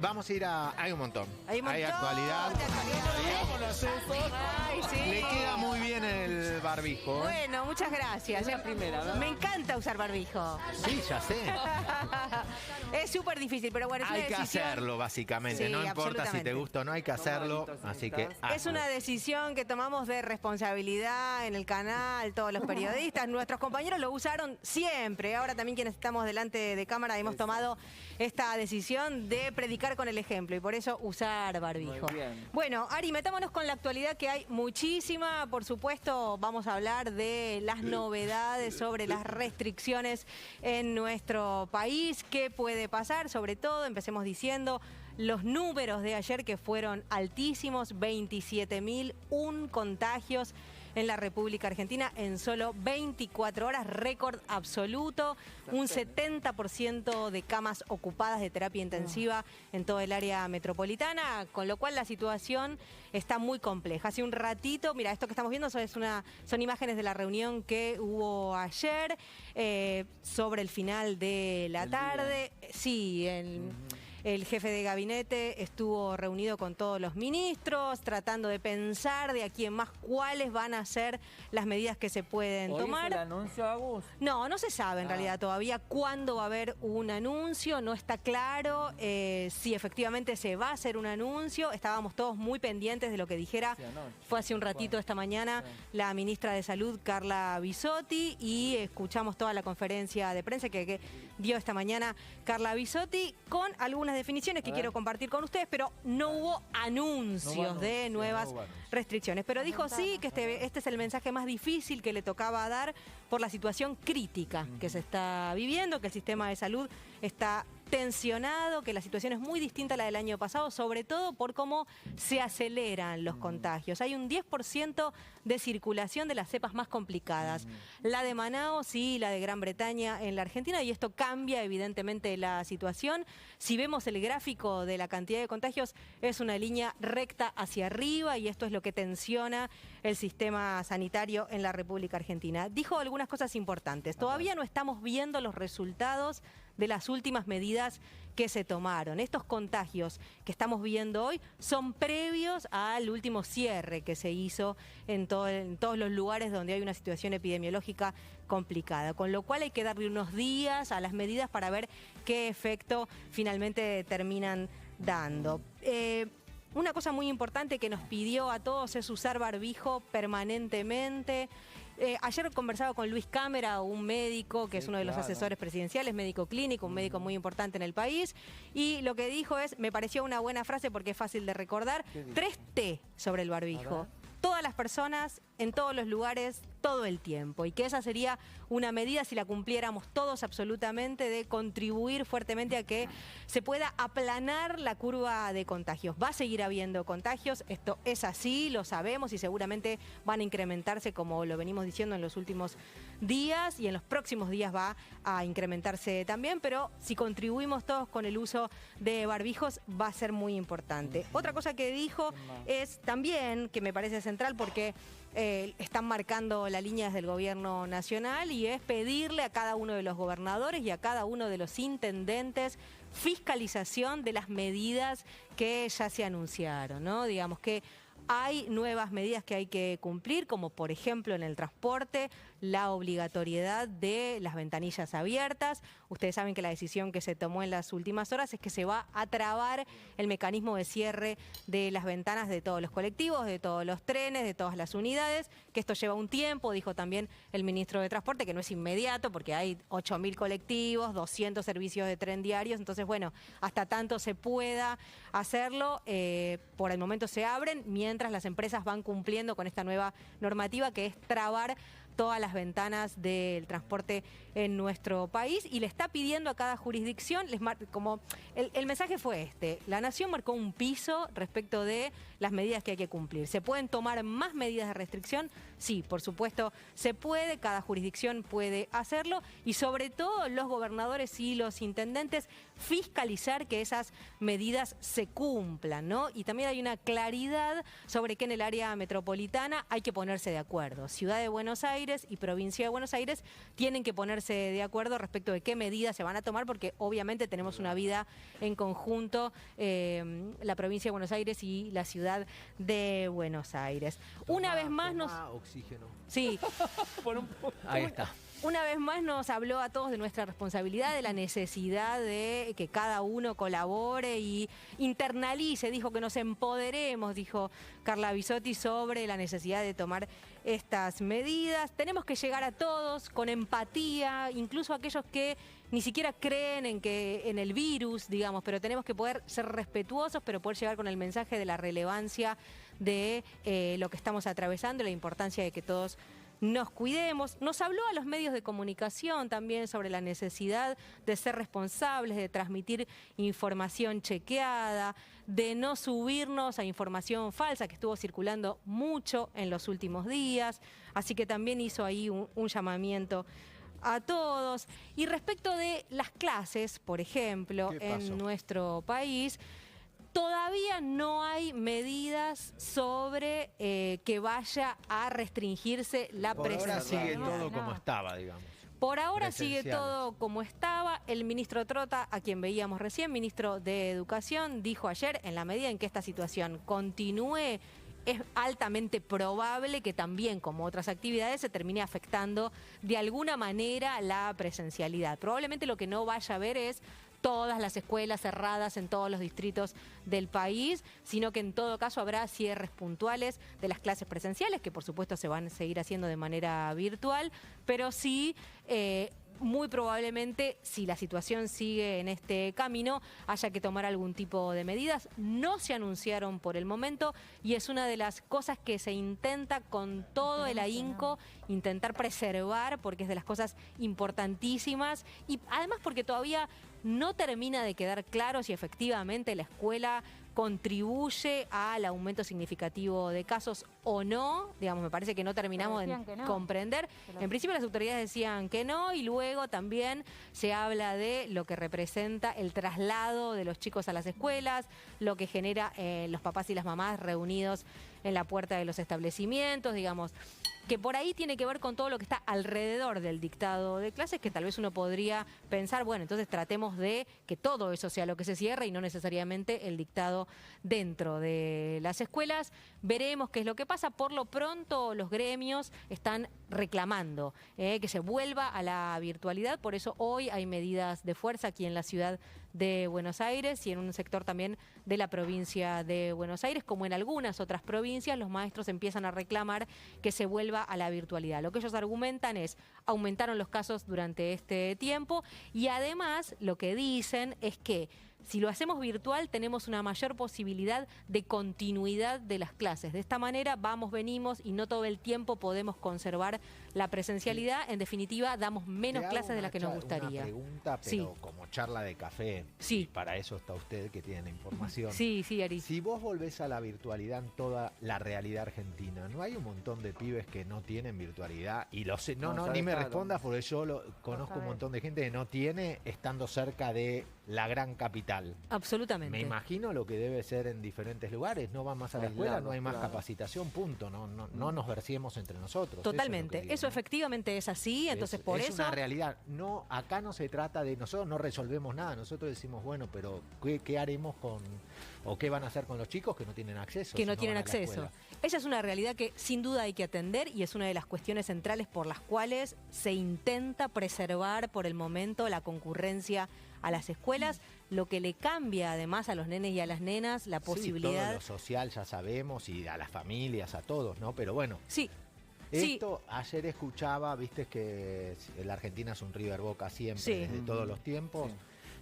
vamos a ir a... Hay un montón. Hay un montón Hay actualidad. de actualidad. Ay, sí. Le queda muy bien el barbijo. Bueno, muchas gracias. Me encanta usar barbijo. Sí, ya sé. Es súper difícil, pero bueno, es Hay una que decisión. hacerlo, básicamente. Sí, No importa si te absolutamente. gusta o no, hay que hacerlo. Así que... Es una decisión que tomamos de responsabilidad en el canal, todos los periodistas. Nuestros compañeros lo usaron siempre. Ahora también quienes estamos delante de cámara hemos tomado esta decisión de predicar con el ejemplo y por eso usar barbijo. Muy bien. Bueno, Ari, metámonos con la actualidad que hay muchísima. Por supuesto, vamos a hablar de las novedades sobre las restricciones en nuestro país. ¿Qué puede pasar? Sobre todo, empecemos diciendo... Los números de ayer que fueron altísimos, 27.001 contagios en la República Argentina en solo 24 horas, récord absoluto, un 70% de camas ocupadas de terapia intensiva en todo el área metropolitana, con lo cual la situación está muy compleja. Hace un ratito, mira, esto que estamos viendo son imágenes de la reunión que hubo ayer, sobre el final de la tarde. Sí, el jefe de gabinete estuvo reunido con todos los ministros, tratando de pensar de aquí en más cuáles van a ser las medidas que se pueden tomar. ¿Hoy es el anuncio, Agus? No, no se sabe en realidad todavía cuándo va a haber un anuncio, no está claro si efectivamente se va a hacer un anuncio. Estábamos todos muy pendientes de lo que dijera, fue hace un ratito esta mañana, la ministra de Salud, Carla Bisotti, y escuchamos toda la conferencia de prensa que dio esta mañana Carla Bisotti con algunas definiciones que quiero compartir con ustedes, pero no hubo anuncios de nuevas restricciones. Pero dijo sí que este es el mensaje más difícil que le tocaba dar por la situación crítica que se está viviendo, que el sistema de salud está tensionado, que la situación es muy distinta a la del año pasado, sobre todo por cómo se aceleran los contagios. Hay un 10% de circulación de las cepas más complicadas. La de Manaos y la de Gran Bretaña en la Argentina, y esto cambia evidentemente la situación. Si vemos el gráfico de la cantidad de contagios, es una línea recta hacia arriba y esto es lo que tensiona el sistema sanitario en la República Argentina. Dijo algunas cosas importantes. Todavía no estamos viendo los resultados de las últimas medidas que se tomaron. Estos contagios que estamos viendo hoy son previos al último cierre que se hizo en todos los lugares donde hay una situación epidemiológica complicada, con lo cual hay que darle unos días a las medidas para ver qué efecto finalmente terminan dando. Una cosa muy importante que nos pidió a todos es usar barbijo permanentemente. Ayer conversaba con Luis Cámara, un médico que es uno de los asesores presidenciales, médico clínico, un médico muy importante en el país, y lo que dijo es, me pareció una buena frase porque es fácil de recordar, 3T sobre el barbijo. Todas las personas, en todos los lugares, todo el tiempo. Y que esa sería una medida, si la cumpliéramos todos absolutamente, de contribuir fuertemente a que se pueda aplanar la curva de contagios. Va a seguir habiendo contagios, esto es así, lo sabemos y seguramente van a incrementarse como lo venimos diciendo en los últimos días y en los próximos días va a incrementarse también, pero si contribuimos todos con el uso de barbijos va a ser muy importante. Otra cosa que dijo es también, que me parece central porque están marcando la línea desde el gobierno nacional, y es pedirle a cada uno de los gobernadores y a cada uno de los intendentes fiscalización de las medidas que ya se anunciaron, ¿no? Digamos que hay nuevas medidas que hay que cumplir, como por ejemplo en el transporte, la obligatoriedad de las ventanillas abiertas. Ustedes saben que la decisión que se tomó en las últimas horas es que se va a trabar el mecanismo de cierre de las ventanas de todos los colectivos, de todos los trenes, de todas las unidades, que esto lleva un tiempo, dijo también el ministro de Transporte, que no es inmediato porque hay 8.000 colectivos, 200 servicios de tren diarios, entonces bueno, hasta tanto se pueda hacerlo, por el momento se abren, mientras las empresas van cumpliendo con esta nueva normativa que es trabar todas las ventanas del transporte en nuestro país, y le está pidiendo a cada jurisdicción, como el mensaje fue este: la Nación marcó un piso respecto de las medidas que hay que cumplir. ¿Se pueden tomar más medidas de restricción? Sí, por supuesto se puede, cada jurisdicción puede hacerlo, y sobre todo los gobernadores y los intendentes fiscalizar que esas medidas se cumplan, ¿no? Y también hay una claridad sobre que en el área metropolitana hay que ponerse de acuerdo. Ciudad de Buenos Aires Aires y Provincia de Buenos Aires tienen que ponerse de acuerdo respecto de qué medidas se van a tomar, porque obviamente tenemos una vida en conjunto, la Provincia de Buenos Aires y la Ciudad de Buenos Aires. Una vez más nos... oxígeno. Sí. Ahí está. Una vez más nos habló a todos de nuestra responsabilidad, de la necesidad de que cada uno colabore y internalice, dijo que nos empoderemos, dijo Carla Bisotti, sobre la necesidad de tomar estas medidas. Tenemos que llegar a todos con empatía, incluso aquellos que ni siquiera creen en el virus, digamos, pero tenemos que poder ser respetuosos, pero poder llegar con el mensaje de la relevancia de lo que estamos atravesando y la importancia de que todos nos cuidemos. Nos habló a los medios de comunicación también sobre la necesidad de ser responsables, de transmitir información chequeada, de no subirnos a información falsa que estuvo circulando mucho en los últimos días. Así que también hizo ahí un llamamiento a todos. Y respecto de las clases, por ejemplo, en nuestro país, todavía no hay medidas sobre que vaya a restringirse la presencialidad. Por ahora sigue todo como estaba, digamos. Por ahora sigue todo como estaba. El ministro Trota, a quien veíamos recién, ministro de Educación, dijo ayer, en la medida en que esta situación continúe, es altamente probable que también, como otras actividades, se termine afectando de alguna manera la presencialidad. Probablemente lo que no vaya a haber es todas las escuelas cerradas en todos los distritos del país, sino que en todo caso habrá cierres puntuales de las clases presenciales, que por supuesto se van a seguir haciendo de manera virtual, pero sí, muy probablemente, si la situación sigue en este camino, haya que tomar algún tipo de medidas. No se anunciaron por el momento y es una de las cosas que se intenta con todo el ahínco, intentar preservar, porque es de las cosas importantísimas y además porque todavía no termina de quedar claro si efectivamente la escuela contribuye al aumento significativo de casos o no. Digamos, me parece que no terminamos de comprender. En principio las autoridades decían que no y luego también se habla de lo que representa el traslado de los chicos a las escuelas, lo que genera los papás y las mamás reunidos en la puerta de los establecimientos, digamos, que por ahí tiene que ver con todo lo que está alrededor del dictado de clases, que tal vez uno podría pensar, bueno, entonces tratemos de que todo eso sea lo que se cierre y no necesariamente el dictado dentro de las escuelas. Veremos qué es lo que pasa. Por lo pronto los gremios están reclamando que se vuelva a la virtualidad, por eso hoy hay medidas de fuerza aquí en la ciudad de Buenos Aires y en un sector también de la provincia de Buenos Aires, como en algunas otras provincias, los maestros empiezan a reclamar que se vuelva a la virtualidad. Lo que ellos argumentan es, aumentaron los casos durante este tiempo y además lo que dicen es que si lo hacemos virtual tenemos una mayor posibilidad de continuidad de las clases. De esta manera vamos, venimos y no todo el tiempo podemos conservar la presencialidad. En definitiva, damos menos clases de las que nos gustaría. Una pregunta, pero como charla de café. Sí. Y para eso está usted que tiene la información. Sí, Ari. Si vos volvés a la virtualidad en toda la realidad argentina, ¿no hay un montón de pibes que no tienen virtualidad? Y lo sé, ni me respondas porque yo conozco un montón de gente que no tiene estando cerca de la gran capital. Absolutamente. Me imagino lo que debe ser en diferentes lugares. No van más a la escuela, no hay más capacitación, punto. No nos versiemos entre nosotros. Totalmente. Eso efectivamente es así, entonces por eso... Es una realidad. No, acá no se trata de... Nosotros no resolvemos nada. Nosotros decimos, bueno, pero ¿qué haremos con... o qué van a hacer con los chicos que no tienen acceso? Que no tienen acceso. Esa es una realidad que sin duda hay que atender y es una de las cuestiones centrales por las cuales se intenta preservar por el momento la concurrencia a las escuelas, lo que le cambia además a los nenes y a las nenas la posibilidad... Todo lo social ya sabemos y a las familias, a todos, ¿no? Pero bueno... Sí. Ayer escuchaba, viste que la Argentina es un River Boca siempre, desde todos los tiempos. Sí.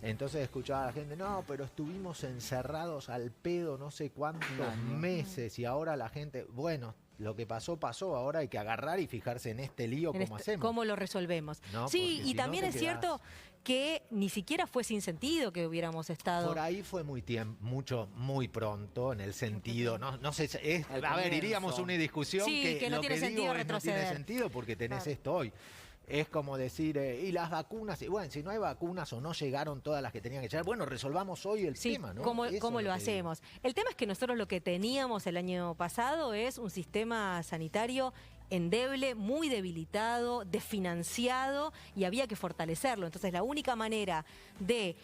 Entonces escuchaba a la gente, no, pero estuvimos encerrados al pedo no sé cuántos meses y ahora la gente, bueno, lo que pasó, ahora hay que agarrar y fijarse en este lío, ¿cómo hacemos? ¿Cómo lo resolvemos? No, sí, y también es cierto que ni siquiera fue sin sentido que hubiéramos estado... Por ahí fue muy pronto, en el sentido, no sé, iríamos a una discusión que no tiene sentido retroceder. No tiene sentido porque tenés esto hoy. Es como decir, y las vacunas, y bueno, si no hay vacunas o no llegaron todas las que tenían que llegar, bueno, resolvamos hoy el tema, ¿no? ¿Cómo lo hacemos? El tema es que nosotros lo que teníamos el año pasado es un sistema sanitario endeble, muy debilitado, desfinanciado y había que fortalecerlo. Entonces la única manera de,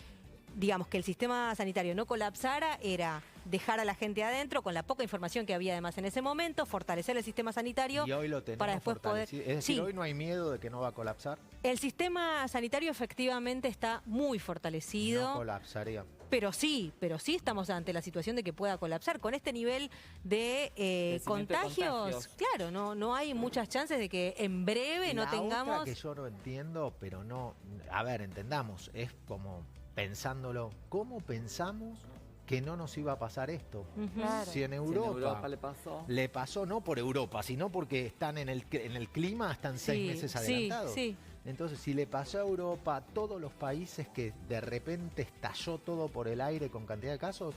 digamos, que el sistema sanitario no colapsara era dejar a la gente adentro con la poca información que había además en ese momento, fortalecer el sistema sanitario y hoy lo tenemos para después poder... Es decir, hoy no hay miedo de que no va a colapsar. El sistema sanitario efectivamente está muy fortalecido. No colapsaría. Pero sí estamos ante la situación de que pueda colapsar. Con este nivel de contagios, claro, no hay muchas chances de que en breve no tengamos... La otra que yo no entiendo, pero no... A ver, entendamos, es como pensándolo, ¿cómo pensamos que no nos iba a pasar esto? Claro. Si en Europa le pasó no por Europa, sino porque están en el clima, están 6 meses adelantados. Sí. Entonces, si le pasó a Europa, a todos los países que de repente estalló todo por el aire con cantidad de casos,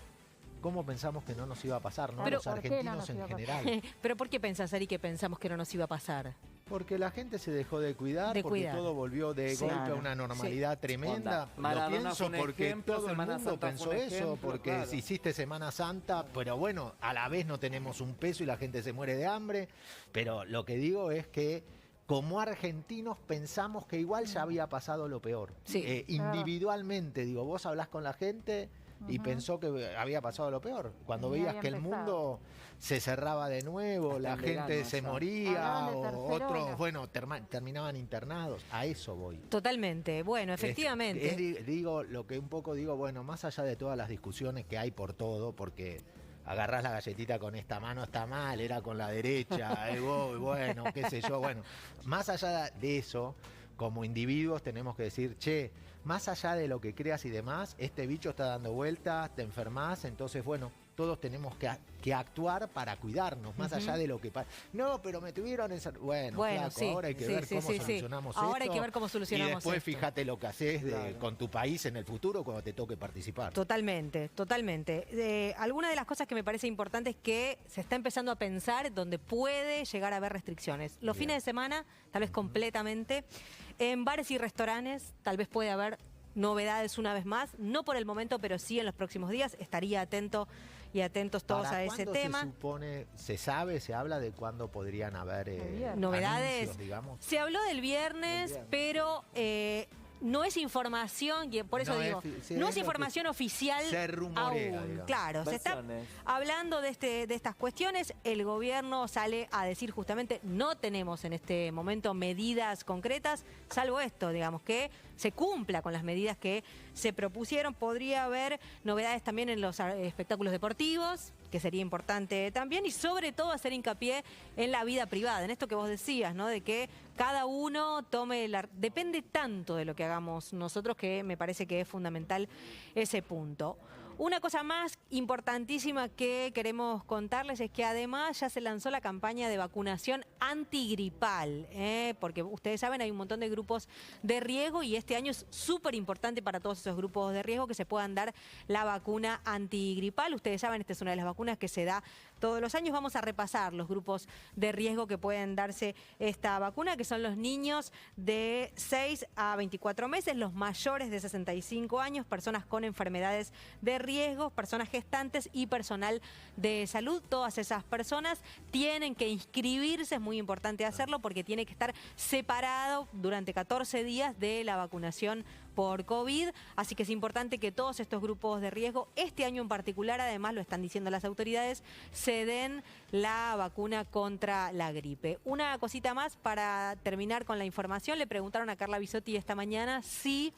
¿cómo pensamos que no nos iba a pasar? ¿No? Pero, los argentinos en general. ¿Pero por qué pensás, Ari, que pensamos que no nos iba a pasar? Porque la gente se dejó de cuidar, todo volvió de golpe a una normalidad tremenda. Lo pienso porque todo el mundo pensó eso, porque si hiciste Semana Santa, pero bueno, a la vez no tenemos un peso y la gente se muere de hambre. Pero lo que digo es que como argentinos pensamos que igual ya había pasado lo peor. Sí. Individualmente, digo, vos hablás con la gente y pensó que había pasado lo peor. Cuando veías que el mundo se cerraba de nuevo, hasta la gente se moría, o otros, bueno, terminaban internados. A eso voy. Totalmente. Bueno, efectivamente. Digo, lo que un poco digo, bueno, más allá de todas las discusiones que hay por todo, porque agarrás la galletita con esta mano, está mal, era con la derecha, bueno, qué sé yo, bueno. Más allá de eso, como individuos tenemos que decir, che, más allá de lo que creas y demás, este bicho está dando vueltas, te enfermas, entonces, bueno, todos tenemos que actuar para cuidarnos, más allá de lo que pasa. No, pero me tuvieron en... Bueno, flaco, sí, ahora hay que ver cómo solucionamos esto. Ahora hay que ver cómo solucionamos esto. Y después fíjate lo que haces con tu país en el futuro cuando te toque participar. Totalmente, totalmente. Alguna de las cosas que me parece importante es que se está empezando a pensar donde puede llegar a haber restricciones. Los fines de semana, tal vez completamente. En bares y restaurantes, tal vez puede haber novedades una vez más. No por el momento, pero sí en los próximos días. Estaría atento y atentos todos a ese tema. Se supone, se sabe, se habla de cuándo podrían haber novedades, anuncios, digamos. Se habló del viernes, pero no es información, y por eso digo, no es información oficial. Se rumorea, aún. Claro, se está hablando de estas cuestiones. El gobierno sale a decir justamente, no tenemos en este momento medidas concretas, salvo esto, digamos, que se cumpla con las medidas que se propusieron. Podría haber novedades también en los espectáculos deportivos, que sería importante también, y sobre todo hacer hincapié en la vida privada, en esto que vos decías, ¿no? De que cada uno tome depende tanto de lo que hagamos nosotros, que me parece que es fundamental ese punto. Una cosa más importantísima que queremos contarles es que además ya se lanzó la campaña de vacunación antigripal, porque ustedes saben, hay un montón de grupos de riesgo y este año es súper importante para todos esos grupos de riesgo que se puedan dar la vacuna antigripal. Ustedes saben, esta es una de las vacunas que se da todos los años. Vamos a repasar los grupos de riesgo que pueden darse esta vacuna, que son los niños de 6 a 24 meses, los mayores de 65 años, personas con enfermedades de riesgos, personas gestantes y personal de salud. Todas esas personas tienen que inscribirse, es muy importante hacerlo porque tiene que estar separado durante 14 días de la vacunación por COVID, así que es importante que todos estos grupos de riesgo, este año en particular, además lo están diciendo las autoridades, se den la vacuna contra la gripe. Una cosita más para terminar con la información, le preguntaron a Carla Bisotti esta mañana si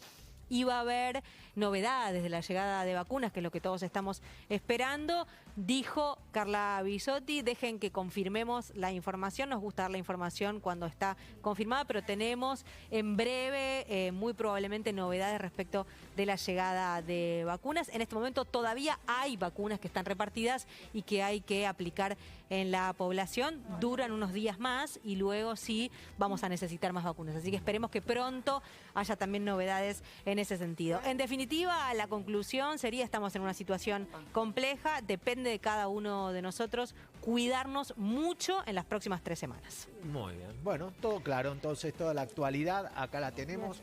iba a haber novedades de la llegada de vacunas, que es lo que todos estamos esperando. Dijo Carla Bisotti, dejen que confirmemos la información, nos gusta dar la información cuando está confirmada, pero tenemos en breve, muy probablemente, novedades respecto de la llegada de vacunas. En este momento todavía hay vacunas que están repartidas y que hay que aplicar en la población. Duran unos días más y luego sí vamos a necesitar más vacunas. Así que esperemos que pronto haya también novedades en ese sentido. En definitiva, la conclusión sería, estamos en una situación compleja, depende de cada uno de nosotros cuidarnos mucho en las próximas 3 semanas. Muy bien. Bueno, todo claro, entonces toda la actualidad acá la tenemos.